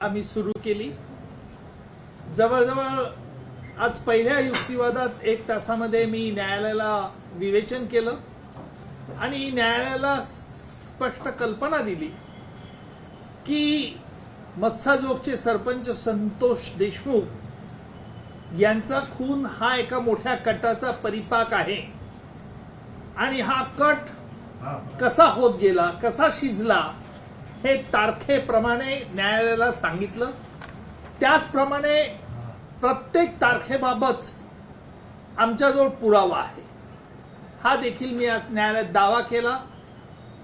आम्ही सुरू केली। जवळजवळ आज पहिल्या युक्तिवादात 1 तासामध्ये मी न्यायालयाला विवेचन केलं आणि न्यायालयाला स्पष्ट कल्पना दिली की मत्साजोगचे सरपंच संतोष देशमुख यांचा खून हा एका मोठ्या कटाचा परिपाक आहे आणि हा कट कसा होत गेला, कसा शिजला हे तारखेप्रमाणे न्यायालयाला सांगितलं। त्याचप्रमाणे प्रत्येक तारखेबाबत आमच्याजवळ पुरावा आहे हा देखील मी आज न्यायालयात दावा केला।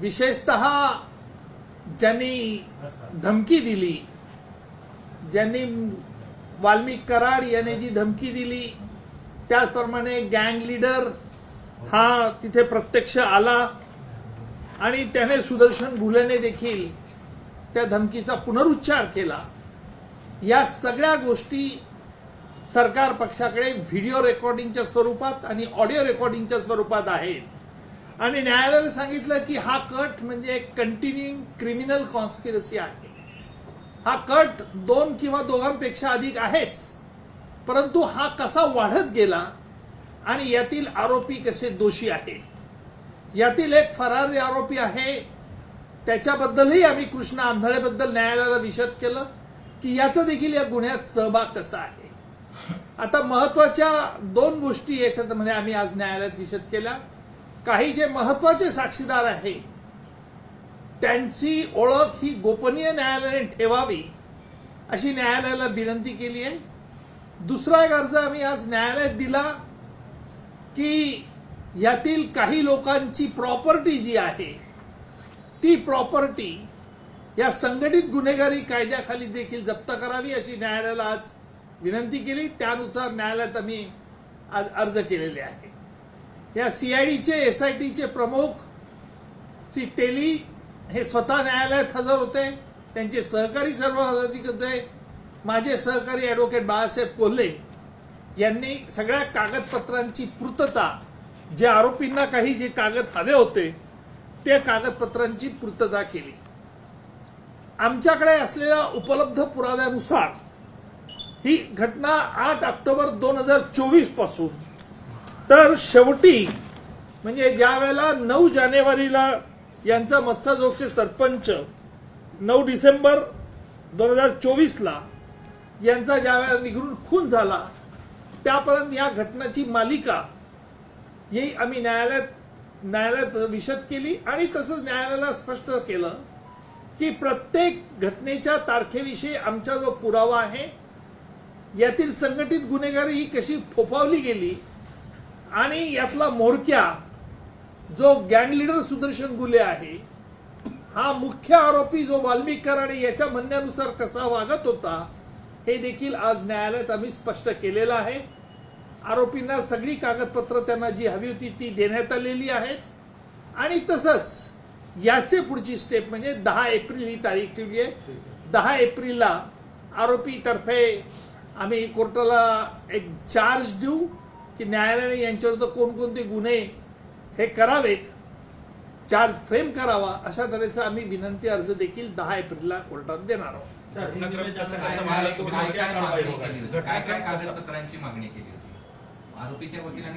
विशेषतः ज्यांनी धमकी दिली, ज्यांनी वाल्मिक कराड यांनी जी धमकी दिली, त्याचप्रमाणे गँग लीडर हा तिथे प्रत्यक्ष आला आणि त्याने सुदर्शन भुलेने देखील त्या धमकीचा पुनरुच्चार केला। या सगळ्या गोष्टी सरकार पक्षाकडे व्हिडिओ रेकॉर्डिंगच्या स्वरूपात आणि ऑडिओ रेकॉर्डिंगच्या स्वरूपात आहेत आणि न्यायालयाने सांगितलं की हा कट म्हणजे एक कंटिन्युइंग क्रिमिनल कॉन्स्पिरसी आहे। हा कट 2 किंवा दोघांपेक्षा अधिक आहेच, परंतु हा कसा वाढत गेला आणि यातील आरोपी कसे दोषी आहेत। यातील एक फरारी आरोपी आहे, त्याच्याबद्दलही आम्ही कृष्णा आंधळेबद्दल न्यायालयाला विशद केलं की याचा देखील या गुन्ह्यात सहभाग कसा आहे। आता महत्वाच्या 2 गोष्टी याच्यामध्ये आम्ही आज न्यायालयात विशद केल्या। काही जे महत्वाचे साक्षीदार आहे त्यांची ओळख ही गोपनीय न्यायालयाने ठेवावी अशी न्यायालयाला विनंती केली आहे। दुसरा एक अर्ज आम्ही आज न्यायालयात दिला की यातील काही लोकांची प्रॉपर्टी जी आहे ती प्रॉपर्टी या संघटित गुन्हेगारी कायद्याखाली देखील जप्त करावी अशी न्यायालयाला आज विनंती केली। त्यानुसार न्यायालयात आम्ही आज अर्ज केलेले आहे। या सीआयडीचे एसआयटीचे प्रमुख श्री तेली हे स्वतः न्यायालयात हजर होते, त्यांचे सहकारी सर्व हजर होते। माझे सहकारी ॲडव्होकेट बाळासाहेब कोल्हे यांनी सगळ्या कागदपत्रांची पूर्तता, जे आरोपींना काही जे कागद हवे होते ते कागदपत्रांची पूर्तता केली। आमच्याकडे असलेल्या उपलब्ध पुराव्यानुसार ही घटना 8 ऑक्टोबर 2024 पासून तर शेवटी म्हणजे ज्या वेळेला 9 जानेवारीला यांचा मत्साजोगचे सरपंच 9 डिसेंबर 2024 ला यांचा ज्या वेळेला निघून खून झाला त्यापर्यंत या घटनाची मालिका ही आम्ही न्यायालयात विशद केली आणि तसंच न्यायालयाला स्पष्ट केलं की प्रत्येक घटनेच्या तारखेविषयी आमचा जो पुरावा आहे, यातील संघटित गुन्हेगारी ही कशी फोफावली गेली आणि यातला म्होरक्या जो गँग लीडर सुदर्शन गुले आहे हा मुख्य आरोपी जो वाल्मिक कराड याच्या म्हणण्यानुसार कसा वागत होता हे देखील आज न्यायालयात आम्ही स्पष्ट केलेलं आहे। आरोपींना सगळी कागदपत्र त्यांना जी हवी होती ती देण्यात आलेली आहेत आणि तसंच याचे पुढची स्टेप म्हणजे 10 एप्रिल ही तारीख ठेवली आहे। 10 एप्रिलला आरोपी तर्फे आम्ही कोर्टाला एक चार्ज देऊ की न्यायालयाने यांच्याविरुद्ध कोणकोणते गुन्हे हे करावेत, चार्ज फ्रेम करावा अशा तऱ्हेचा आम्ही विनंती अर्ज देखील 10 एप्रिलला कोर्टात देणार आहोत।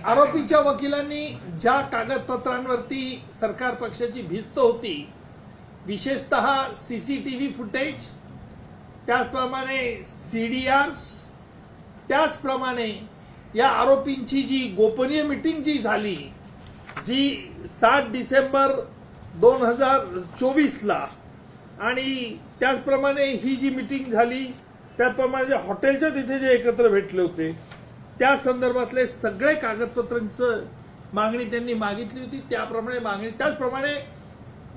आरोपीच्या वकिलांनी ज्या कागदपत्रांवरती सरकार पक्षाची भिस्त होती, विशेषतः सीसीटीव्ही फुटेज, त्याचप्रमाणे सीडीआर्स, त्याचप्रमाणे या आरोपींची जी गोपनीय मीटिंग जी झाली जी 7 डिसेंबर 2024 ला आणि त्याचप्रमाणे ही जी मीटिंग झाली त्याप्रमाणे हॉटेलच्या तिथे जे एकत्र भेटले होते त्या संदर्भातले सगळे कागदपत्रांचं मागणी त्यांनी मागितली होती, त्याप्रमाणे मागणी। त्याचप्रमाणे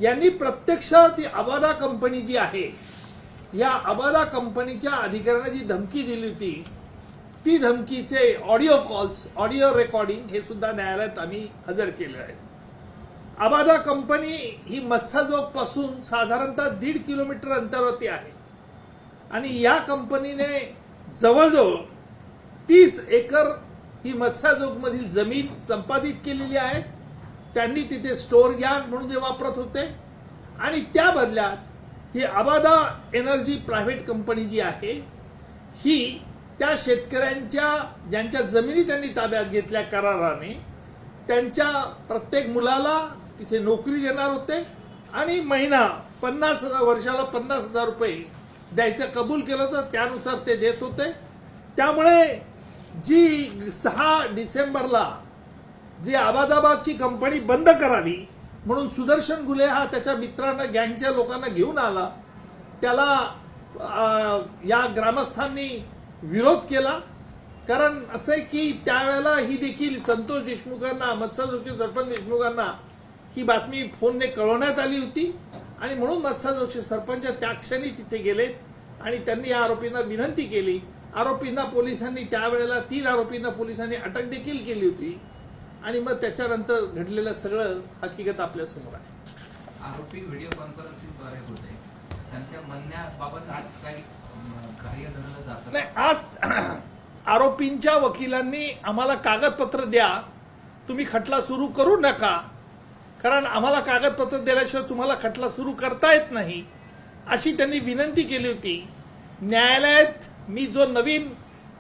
यांनी प्रत्यक्ष ती अबादा कंपनी जी आहे या अबादा कंपनीच्या अधिकाऱ्यांना जी धमकी दिली होती ती धमकीचे ऑडिओ कॉल्स, ऑडिओ रेकॉर्डिंग हे सुद्धा न्यायालयात आम्ही हजर केले आहे। अबादा कंपनी ही मत्साजोग पासून साधारणतः 1.5 किलोमीटर अंतरावरती आहे आणि या कंपनीने जवळजवळ 30 एकर ही मत्साजोग मधील जमीन संपादित केलेली आहे। त्यांनी तिथे स्टोअर यार्ड म्हणून ते वापरत होते आणि त्या बदल्यात ही आबादा एनर्जी प्रायव्हेट कंपनी जी आहे ही त्या शेतकऱ्यांच्या ज्यांच्या जमिनी त्यांनी ताब्यात घेतल्या कराराने त्यांच्या प्रत्येक मुलाला तिथे नोकरी देणार होते आणि महिना 50,000 वर्षाला 50,000 रुपये द्यायचं कबूल केलं तर त्यानुसार ते देत होते. त्यामुळे जी 6 डिसेंबरला जी अहमदाबादची कंपनी बंद करावी म्हणून सुदर्शन घुले हा त्याच्या मित्रांना गँगच्या लोकांना घेऊन आला. त्याला या ग्रामस्थांनी विरोध केला. कारण असं आहे की त्यावेळेला ही देखील संतोष देशमुखांना मत्स्यजोशी सरपंच देशमुखांना ही बातमी फोनने कळवण्यात आली होती आणि म्हणून मत्स्यजोशी सरपंच त्या क्षणी तिथे गेले आणि त्यांनी या आरोपींना विनंती केली. आरोपींना पोलिसांनी त्यावेळेला 3 आरोपींना पोलिसांनी अटक देखील केली होती आणि मग त्याच्यानंतर घडलेलं सगळं हकीकत आपल्या समोर आहे. आरोपी व्हिडिओ कॉन्फरन्सिंगद्वारे होते, त्यांच्या म्हणण्याबाबत आज काही कार्य धरलं जातं नाही. आज आरोपींच्या वकिलांनी आम्हाला कागदपत्र द्या, तुम्ही खटला सुरू करू नका, कारण आम्हाला कागदपत्र दिल्याशिवाय तुम्हाला खटला सुरू करता येत नाही अशी त्यांनी विनंती केली होती. न्यायालयात मी जो नवीन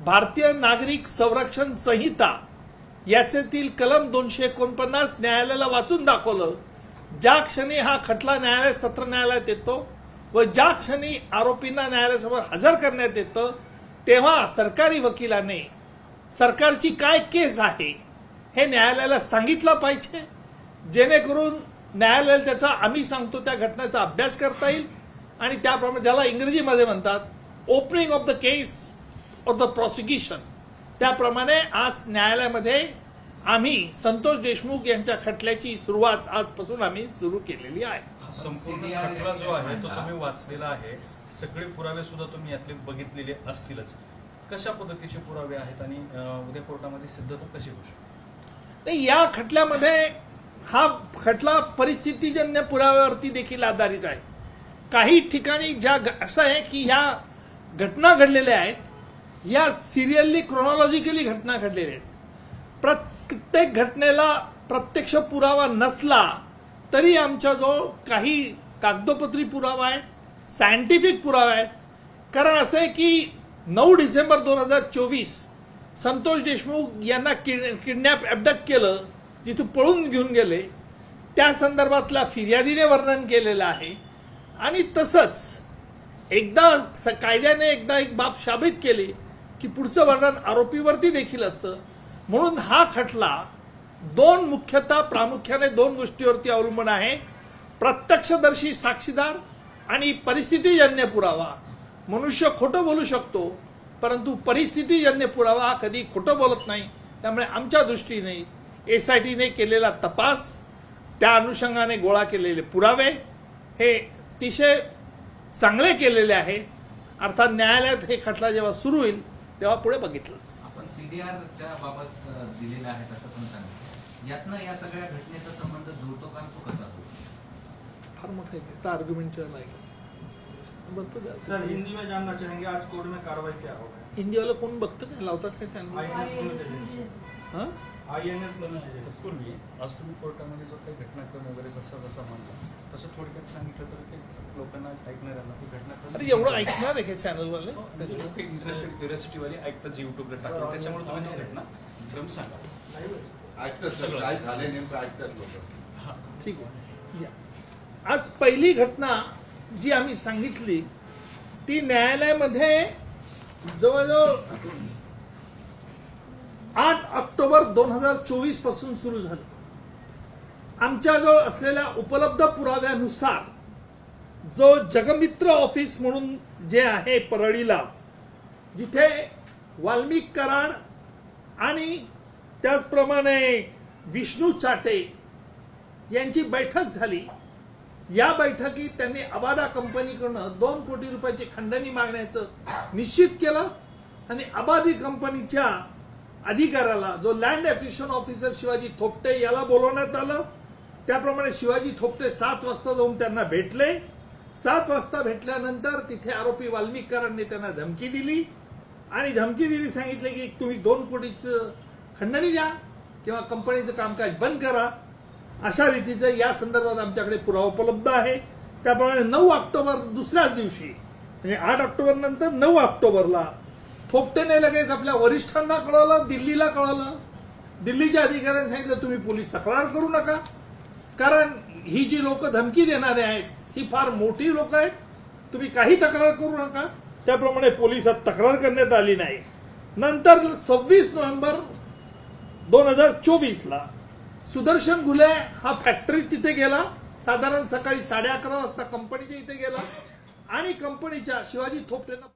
भारतीय नागरिक संरक्षण संहिता याच्यातील कलम 249 न्यायालयाला वाचून दाखवलं. ज्या क्षणी हा खटला न्यायालय सत्र न्यायालयात येतो व ज्या क्षणी आरोपींना न्यायालयासमोर हजर करण्यात येतं तेव्हा सरकारी वकिलाने सरकारची काय केस आहे हे न्यायालयाला सांगितलं पाहिजे, जेणेकरून न्यायालयाला त्याचा आम्ही सांगतो त्या घटनेचा अभ्यास करता येईल आणि त्याप्रमाणे ज्याला इंग्रजीमध्ये म्हणतात opening of the case of the prosecution, त्याप्रमाणे आज न्यायालयामध्ये आम्ही संतोष देशमुख यांच्या खटल्याची सुरुवात आजपासून आम्ही सुरू केलेली आहे. संपूर्ण खटला जो आहे तो तुम्ही वाचलेला आहे, सगळे पुरावे सुद्धा तुम्ही यातले बघितलेले असतीलच. कशा पद्धतीचे पुरावे आहेत आणि उद्या कोर्टामध्ये सिद्धता कशी होऊ शकते? नाही, या खटल्यामध्ये हा खटला परिस्थितीजन्य पुराव्यावरती देखील आधारित आहे. काही ठिकाणी ज्या असं आहे की ह्या घटना घडलेल्या आहेत या सिरियली क्रोनॉलॉजिकली घटना घडलेल्या आहेत. प्रत्येक घटनेला प्रत्यक्ष पुरावा नसला तरी आमच्याजवळ काही कागदोपत्री पुरावा आहे, सायंटिफिक पुरावा आहेत. कारण असं आहे की 9 डिसेंबर 2024 संतोष देशमुख यांना किडनॅप अबडक्ट केलं, जिथून पळून घेऊन गेले, त्या संदर्भातल्या फिर्यादीने वर्णन केलेलं आहे. आणि तसंच एकदा कायद्याने एकदा एक बाब साबित केली की पुढचं वर्णन आरोपीवरती देखील असतं. म्हणून हा खटला प्रामुख्याने 2 गोष्टीवरती अवलंबून आहे: प्रत्यक्षदर्शी साक्षीदार आणि परिस्थितीजन्य पुरावा. मनुष्य खोटं बोलू शकतो परंतु परिस्थितीजन्य पुरावा हा कधी खोटं बोलत नाही. त्यामुळे आमच्या दृष्टीने SITने केलेला तपास, त्या अनुषंगाने गोळा केलेले पुरावे हे अतिशय चांगले केलेले आहेत. अर्थात न्यायालयात हे खटला जेव्हा सुरू होईल तेव्हा पुढे बघितलं. आपण CDRच्या बाबत दिलेलं आहे असं पण सांगितलं. यातनं या सगळ्या घटनेचा संबंध जुळतो का, तो कसा जुळतो? फार मोठं आहे आर्ग्युमेंट सर, हिंदी में जानना चाहेंगे आज कोर्ट में कार्रवाई क्या होगा? हिंदी वाला कोण बघतं काय, लावतात काय चॅनल? INS आज तुम्ही कोर्टामध्ये जो काही घटनाक्रम वगैरे जसा म्हणता तसं थोडक्यात सांगितलं तर ते लोकांना ऐकणाऱ्यांना ती घटनाक्रम अरे एवढं ऐकणार आहे का चॅनलवाले? इंटरेस्टेड क्युरियोसिटीवाली ऐकतात जी युट्यूबला टाकतात, त्याच्यामुळे तुम्ही ती घटनाक्रम सांगा. ऐकतात काय झाले नेमकं ऐकतात लोक. ठीक आहे. आज पहिली घटना जी आम्ही सांगितली ती न्यायालयामध्ये जवळजवळ 8 ऑक्टोबर 2024 पासून सुरू झालं. आमच्याजवळ असलेल्या उपलब्ध पुराव्यानुसार जो जगमित्र ऑफिस म्हणून जे आहे परळीला, जिथे वाल्मिक कराड आणि त्याचप्रमाणे विष्णू चाटे यांची बैठक झाली, या बैठकीत त्यांनी अबादा कंपनीकडून 2 कोटी रुपयाची खंडणी मागण्याचं निश्चित केलं आणि अबादी कंपनीच्या अधिकाऱ्याला जो land acquisition officer Shivaji Thopte याला बोलवण्यात आलं. त्याप्रमाणे शिवाजी थोपटे 7 वाजता जाऊन त्यांना भेटले. 7 वाजता भेटल्यानंतर तिथे आरोपी वाल्मिक कराडने त्यांना धमकी दिली आणि सांगितले की तुम्ही 2 कोटीचं खंडणी द्या किंवा कंपनीचं कामकाज बंद करा. अशा रीतीचं या संदर्भात आमच्याकडे पुरावा उपलब्ध आहे. त्याप्रमाणे 9 ऑक्टोबर दुसऱ्याच दिवशी म्हणजे 8 ऑक्टोबर नंतर 9 ऑक्टोबरला थोपटेने लगेच आपल्या वरिष्ठांना कळवलं, दिल्लीला कळवलं. दिल्लीच्या अधिकाऱ्यांनी सांगितलं तुम्ही पोलीस तक्रार करू नका, कारण ही जी लोक धमकी देणारे आहेत ही फार मोठी लोक आहेत, तुम्ही काही तक्रार करू नका. त्याप्रमाणे पोलिसात तक्रार करण्यात आली नाही. नंतर 26 नोव्हेंबर 2024ला सुदर्शन घुले हा फॅक्टरीत तिथे गेला, साधारण सकाळी 11:30 वाजता कंपनीच्या इथे गेला आणि कंपनीच्या शिवाजी थोपटेंना